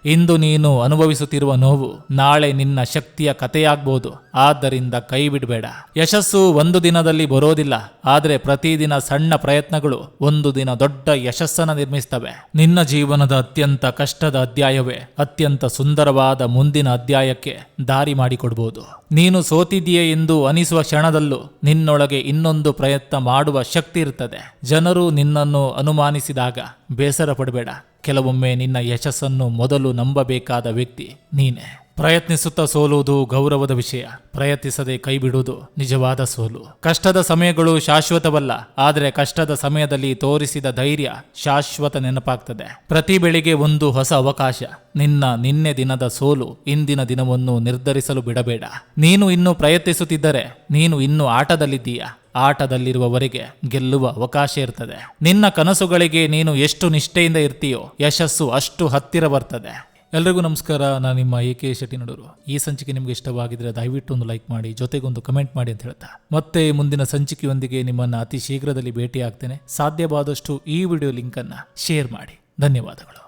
ಇಂದು ನೀನು ಅನುಭವಿಸುತ್ತಿರುವ ನೋವು ನಾಳೆ ನಿನ್ನ ಶಕ್ತಿಯ ಕಥೆಯಾಗ್ಬೋದು. ಆದ್ದರಿಂದ ಕೈ ಬಿಡಬೇಡ. ಯಶಸ್ಸು ಒಂದು ದಿನದಲ್ಲಿ ಬರೋದಿಲ್ಲ, ಆದರೆ ಪ್ರತಿದಿನ ಸಣ್ಣ ಪ್ರಯತ್ನಗಳು ಒಂದು ದಿನ ದೊಡ್ಡ ಯಶಸ್ಸನ್ನು ನಿರ್ಮಿಸ್ತವೆ. ನಿನ್ನ ಜೀವನದ ಅತ್ಯಂತ ಕಷ್ಟದ ಅಧ್ಯಾಯವೇ ಅತ್ಯಂತ ಸುಂದರವಾದ ಮುಂದಿನ ಅಧ್ಯಾಯಕ್ಕೆ ದಾರಿ ಮಾಡಿಕೊಡ್ಬೋದು. ನೀನು ಸೋತಿದ್ದೀಯೆ ಎಂದು ಅನಿಸುವ ಕ್ಷಣದಲ್ಲೂ ನಿನ್ನೊಳಗೆ ಇನ್ನೊಂದು ಪ್ರಯತ್ನ ಮಾಡುವ ಶಕ್ತಿ ಇರ್ತದೆ. ಜನರು ನಿನ್ನನ್ನು ಅನುಮಾನಿಸಿದಾಗ ಬೇಸರ ಪಡಬೇಡ. ಕೆಲವೊಮ್ಮೆ ನಿನ್ನ ಯಶಸ್ಸನ್ನು ಮೊದಲು ನಂಬಬೇಕಾದ ವ್ಯಕ್ತಿ ನೀನೇ. ಪ್ರಯತ್ನಿಸುತ್ತಾ ಸೋಲುವುದು ಗೌರವದ ವಿಷಯ, ಪ್ರಯತ್ನಿಸದೆ ಕೈ ಬಿಡುವುದು ನಿಜವಾದ ಸೋಲು. ಕಷ್ಟದ ಸಮಯಗಳು ಶಾಶ್ವತವಲ್ಲ, ಆದರೆ ಕಷ್ಟದ ಸಮಯದಲ್ಲಿ ತೋರಿಸಿದ ಧೈರ್ಯ ಶಾಶ್ವತ ನೆನಪಾಗ್ತದೆ. ಪ್ರತಿ ಬೆಳಿಗ್ಗೆ ಒಂದು ಹೊಸ ಅವಕಾಶ. ನಿನ್ನೆ ದಿನದ ಸೋಲು ಇಂದಿನ ದಿನವನ್ನು ನಿರ್ಧರಿಸಲು ಬಿಡಬೇಡ. ನೀನು ಇನ್ನೂ ಪ್ರಯತ್ನಿಸುತ್ತಿದ್ದರೆ ನೀನು ಇನ್ನೂ ಆಟದಲ್ಲಿದ್ದೀಯ. ಆಟದಲ್ಲಿರುವವರೆಗೆ ಗೆಲ್ಲುವ ಅವಕಾಶ ಇರ್ತದೆ. ನಿನ್ನ ಕನಸುಗಳಿಗೆ ನೀನು ಎಷ್ಟು ನಿಷ್ಠೆಯಿಂದ ಇರ್ತೀಯೋ ಯಶಸ್ಸು ಅಷ್ಟು ಹತ್ತಿರ ಬರ್ತದೆ. ಎಲ್ರಿಗೂ ನಮಸ್ಕಾರ, ನಾನು ನಿಮ್ಮ AK ಶೆಟ್ಟಿನಡೂರು. ಈ ಸಂಚಿಕೆ ನಿಮಗೆ ಇಷ್ಟವಾಗಿದ್ರೆ ದಯವಿಟ್ಟು ಒಂದು ಲೈಕ್ ಮಾಡಿ, ಜೊತೆಗೊಂದು ಕಮೆಂಟ್ ಮಾಡಿ ಅಂತ ಹೇಳ್ತಾ ಮತ್ತೆ ಮುಂದಿನ ಸಂಚಿಕೆಯೊಂದಿಗೆ ನಿಮ್ಮನ್ನು ಅತಿ ಶೀಘ್ರದಲ್ಲಿ ಭೇಟಿ ಆಗ್ತೇನೆ. ಸಾಧ್ಯವಾದಷ್ಟು ಈ ವಿಡಿಯೋ ಲಿಂಕನ್ನು ಶೇರ್ ಮಾಡಿ. ಧನ್ಯವಾದಗಳು.